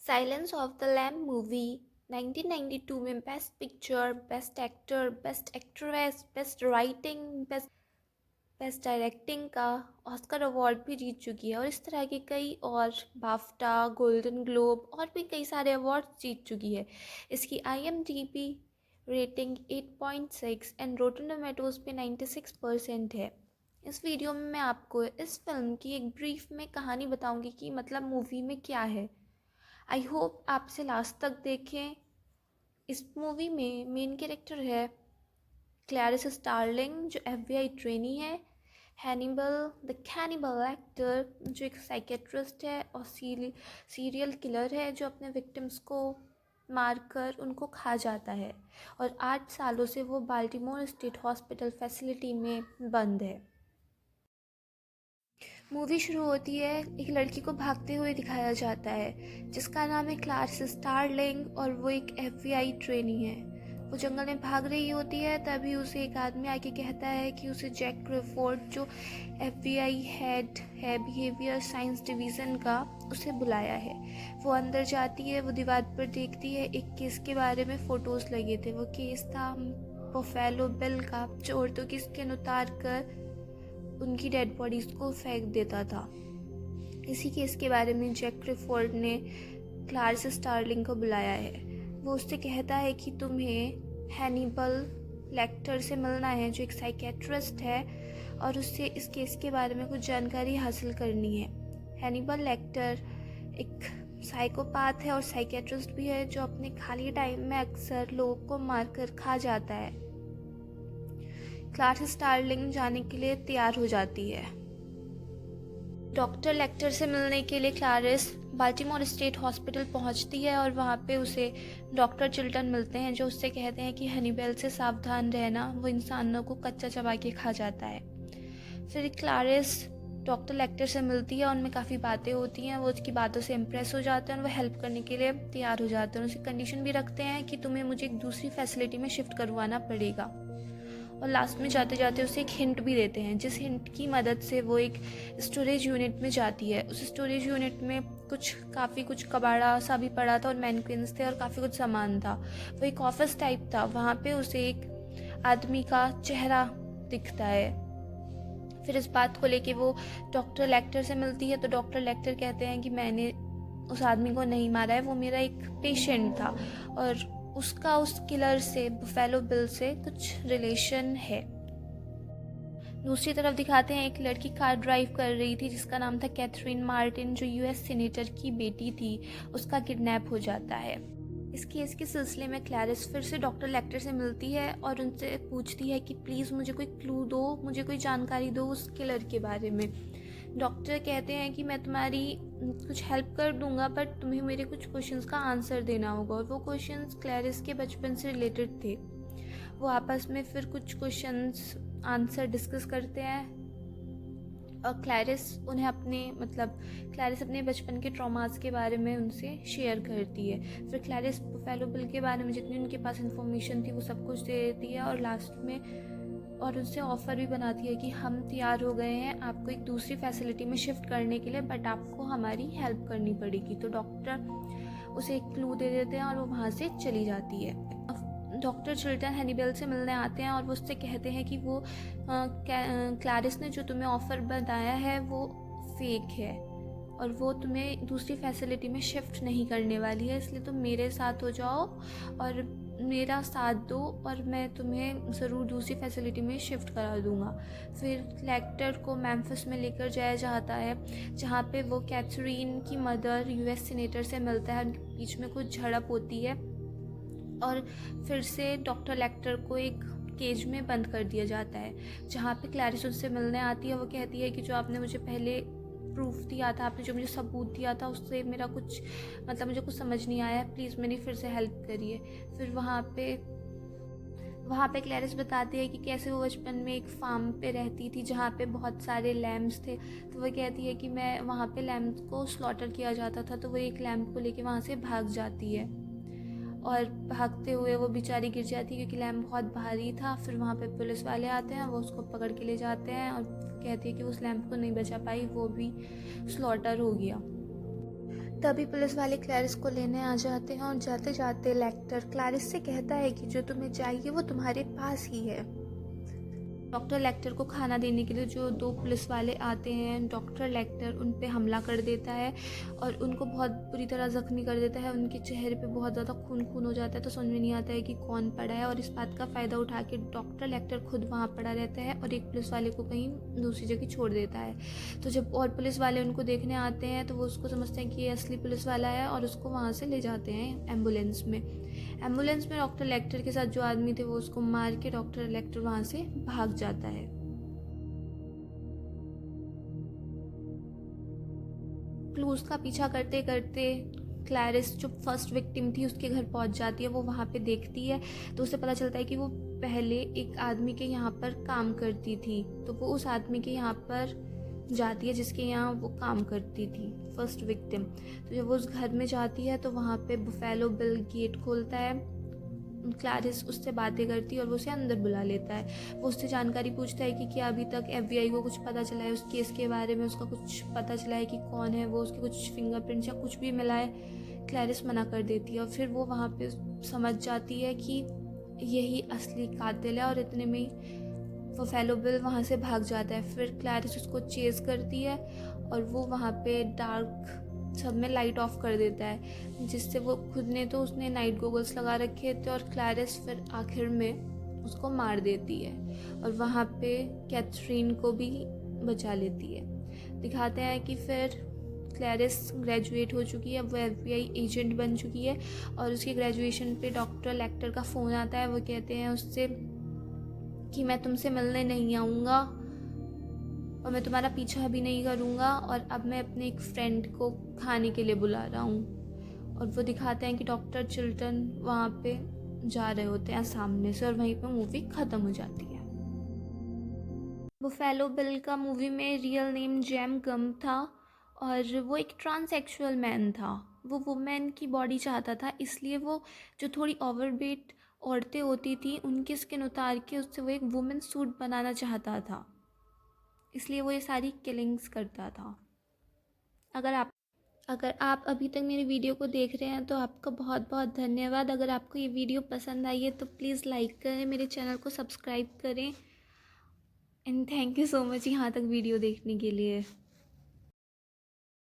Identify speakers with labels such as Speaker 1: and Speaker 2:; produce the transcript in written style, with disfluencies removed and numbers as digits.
Speaker 1: Silence of the lamb movie 1992 में best picture, best actor, best actress, best writing, best directing का Oscar award भी जीत चुकी है और इस तरह के कई और बाफ्टा, गोल्डन ग्लोब और भी कई सारे अवार्ड जीत चुकी है। इसकी IMDb rating 8.6 and rotten tomatoes पे 96% है। इस वीडियो में मैं आपको इस फिल्म की एक ब्रीफ में कहानी बताऊंगी कि मतलब मूवी में क्या है। आई होप आप इसे लास्ट तक देखें। इस मूवी में मेन कैरेक्टर है क्लैरिस स्टार्लिंग जो FBI ट्रेनी है, हैनिबल द कैनिबल एक्टर जो एक साइकेट्रिस्ट है और सीरियल किलर है जो अपने विक्टिम्स को मारकर उनको खा जाता है और 8 सालों से वो बाल्टीमोर स्टेट हॉस्पिटल फैसिलिटी में बंद है। मूवी शुरू होती है, एक लड़की को भागते हुए दिखाया जाता है जिसका नाम है क्लैरिस स्टार्लिंग और वो एक FBI ट्रेनी है। वो जंगल में भाग रही होती है, तभी उसे एक आदमी आके कहता है कि उसे जैक क्रेफोर्ड जो FBI हेड है बिहेवियर साइंस डिवीज़न का, उसे बुलाया है। वो अंदर जाती है, वो दीवार पर देखती है एक केस के बारे में फ़ोटोज़ लगे थे। वो केस था बफेलो बिल का जो औरतों की स्किन उतार कर उनकी डेड बॉडीज़ को फेंक देता था। इसी केस के बारे में जैक क्रेफोर्ड ने क्लैरिस स्टार्लिंग को बुलाया है। वो उससे कहता है कि तुम्हें हैनिबल लेक्टर से मिलना है जो एक साइकेट्रिस्ट है और उससे इस केस के बारे में कुछ जानकारी हासिल करनी है। हैनिबल लेक्टर एक साइकोपाथ है और साइकेट्रिस्ट भी है जो अपने खाली टाइम में अक्सर लोगों को मारकर खा जाता है। क्लैरिस स्टार्लिंग जाने के लिए तैयार हो जाती है। डॉक्टर लेक्टर से मिलने के लिए क्लैरिस बाल्टीमोर स्टेट हॉस्पिटल पहुंचती है और वहां पे उसे डॉक्टर चिल्टन मिलते हैं जो उससे कहते हैं कि हनीबेल से सावधान रहना, वो इंसानों को कच्चा चबा के खा जाता है। फिर क्लैरिस डॉक्टर लेक्टर से मिलती है, उनमें काफ़ी बातें होती हैं, वो उसकी बातों से इम्प्रेस हो जाते हैं और वो हेल्प करने के लिए तैयार हो जाते हैं। उसे कंडीशन भी रखते हैं कि तुम्हें मुझे एक दूसरी फैसिलिटी में शिफ्ट करवाना पड़ेगा और लास्ट में जाते जाते उसे एक हिंट भी देते हैं जिस हिंट की मदद से वो एक स्टोरेज यूनिट में जाती है। उस स्टोरेज यूनिट में कुछ कबाड़ा सा भी पड़ा था और मैनक्विन्स थे और काफ़ी कुछ सामान था। वो एक ऑफिस टाइप था, वहाँ पे उसे एक आदमी का चेहरा दिखता है। फिर इस बात को लेके वो डॉक्टर लेक्टर से मिलती है तो डॉक्टर लेक्टर कहते हैं कि मैंने उस आदमी को नहीं मारा है, वो मेरा एक पेशेंट था और उसका उस किलर से बफेलो बिल से कुछ रिलेशन है। दूसरी तरफ दिखाते हैं एक लड़की कार ड्राइव कर रही थी जिसका नाम था कैथरीन मार्टिन जो US सीनेटर की बेटी थी। उसका किडनैप हो जाता है। इस केस के सिलसिले में क्लैरिस फिर से डॉक्टर लेक्टर से मिलती है और उनसे पूछती है कि प्लीज़ मुझे कोई क्लू दो, मुझे कोई जानकारी दो उस किलर के बारे में। डॉक्टर कहते हैं कि मैं तुम्हारी कुछ हेल्प कर दूंगा बट तुम्हें मेरे कुछ क्वेश्चंस का आंसर देना होगा और वो क्वेश्चंस क्लैरिस के बचपन से रिलेटेड थे। वो आपस में फिर कुछ क्वेश्चंस आंसर डिस्कस करते हैं और क्लैरिस अपने बचपन के ट्रॉमास के बारे में उनसे शेयर करती है। फिर क्लैरिस बफेलो बिल के बारे में जितनी उनके पास इंफॉर्मेशन थी वो सब कुछ दे देती है और लास्ट में और उनसे ऑफ़र भी बनाती है कि हम तैयार हो गए हैं आपको एक दूसरी फैसिलिटी में शिफ्ट करने के लिए, बट आपको हमारी हेल्प करनी पड़ेगी। तो डॉक्टर उसे एक क्लू दे देते हैं और वो वहाँ से चली जाती है। डॉक्टर चिल्टन हैनिबल से मिलने आते हैं और वो उससे कहते हैं कि वो क्लैरिस ने जो तुम्हें ऑफ़र बताया है वो फेक है और वो तुम्हें दूसरी फैसिलिटी में शिफ्ट नहीं करने वाली है, इसलिए तुम मेरे साथ हो जाओ और मेरा साथ दो और मैं तुम्हें ज़रूर दूसरी फैसिलिटी में शिफ्ट करा दूंगा। फिर लेक्टर को मेम्फिस में लेकर जाया जाता है जहाँ पे वो कैथरीन की मदर US सीनेटर से मिलता है, उनके बीच में कुछ झड़प होती है और फिर से डॉक्टर लेक्टर को एक केज में बंद कर दिया जाता है जहाँ पे क्लैरिस उससे मिलने आती है। वो कहती है कि जो आपने मुझे पहले प्रूफ दिया था, आपने जो मुझे सबूत दिया था उससे मेरा मुझे कुछ समझ नहीं आया, प्लीज़ मेरी फिर से हेल्प करिए। फिर वहाँ पे क्लैरिस बताती है कि कैसे वो बचपन में एक फार्म पे रहती थी जहाँ पे बहुत सारे लैम्प्स थे। तो वो कहती है कि मैं वहाँ पे लैम्प को स्लॉटर किया जाता था, तो वो एक लैम्प को लेके वहाँ से भाग जाती है और भागते हुए वो बेचारी गिर जाती है क्योंकि लैम्प बहुत भारी था। फिर वहाँ पे पुलिस वाले आते हैं, वो उसको पकड़ के ले जाते हैं और कहती है कि उस लैम्प को नहीं बचा पाई, वो भी स्लॉटर हो गया। तभी पुलिस वाले क्लैरिस को लेने आ जाते हैं और जाते जाते लेक्टर क्लैरिस से कहता है कि जो तुम्हें चाहिए वो तुम्हारे पास ही है। डॉक्टर लेक्टर को खाना देने के लिए जो दो पुलिस वाले आते हैं, डॉक्टर लेक्टर उन पे हमला कर देता है और उनको बहुत बुरी तरह ज़ख्मी कर देता है। उनके चेहरे पे बहुत ज़्यादा खून हो जाता है, तो समझ में नहीं आता है कि कौन पड़ा है। और इस बात का फ़ायदा उठा के डॉक्टर लेक्टर खुद वहाँ पड़ा रहता है और एक पुलिस वाले को कहीं दूसरी जगह छोड़ देता है। तो जब और पुलिस वाले उनको देखने आते हैं तो वो उसको समझते हैं कि ये असली पुलिस वाला है और उसको वहाँ से ले जाते हैं एम्बुलेंस में। एम्बुलेंस में डॉक्टर लेक्टर के साथ जो आदमी थे वो उसको मार के डॉक्टर लेक्टर वहाँ से भाग जाता है। क्लूज का पीछा करते करते क्लैरिस जो फर्स्ट विक्टिम थी उसके घर पहुंच जाती है। वो वहाँ पे देखती है तो उसे पता चलता है कि वो पहले एक आदमी के यहाँ पर काम करती थी, तो वो उस आदमी के यहाँ पर जाती है जिसके यहाँ वो काम करती थी, फर्स्ट विक्टिम। तो जब वो उस घर में जाती है तो वहाँ पे बुफेलो बिल गेट खोलता है। क्लैरिस उससे बातें करती है और वो उसे अंदर बुला लेता है। वो उससे जानकारी पूछता है कि क्या अभी तक FBI को कुछ पता चला है उस केस के बारे में, उसका कुछ पता चला है कि कौन है वो, उसके कुछ फिंगरप्रिंट्स या कुछ भी मिला है। क्लैरिस मना कर देती है और फिर वो वहाँ पे समझ जाती है कि यही असली कातिल है और इतने में ही वो फेलो बिल वहाँ से भाग जाता है। फिर क्लैरिस उसको चेज़ करती है और वो वहाँ पे डार्क सब में लाइट ऑफ कर देता है, जिससे वो खुद ने तो उसने नाइट गॉगल्स लगा रखे थे और क्लैरिस फिर आखिर में उसको मार देती है और वहाँ पे कैथरीन को भी बचा लेती है। दिखाते हैं कि फिर क्लैरिस ग्रेजुएट हो चुकी है, वो FBI एजेंट बन चुकी है और उसकी ग्रेजुएशन पे डॉक्टर लेक्टर का फ़ोन आता है। वो कहते हैं उससे कि मैं तुमसे मिलने नहीं आऊँगा और मैं तुम्हारा पीछा भी नहीं करूँगा और अब मैं अपने एक फ्रेंड को खाने के लिए बुला रहा हूँ। और वो दिखाते हैं कि डॉक्टर चिल्टन वहाँ पे जा रहे होते हैं सामने से और वहीं पे मूवी ख़त्म हो जाती है। बुफेलो बिल का मूवी में रियल नेम जेम गम था और वो एक ट्रांससेक्सुअल मैन था। वो वुमेन की बॉडी चाहता था, इसलिए वो जो थोड़ी ओवरवेट औरतें होती थी उनकी स्किन उतार के उससे वो एक वुमेन सूट बनाना चाहता था, इसलिए वो ये सारी किलिंग्स करता था। अगर आप अभी तक मेरी वीडियो को देख रहे हैं तो आपका बहुत बहुत धन्यवाद। अगर आपको ये वीडियो पसंद आई है तो प्लीज़ लाइक करें, मेरे चैनल को सब्सक्राइब करें and thank you so much यहाँ तक वीडियो देखने के लिए।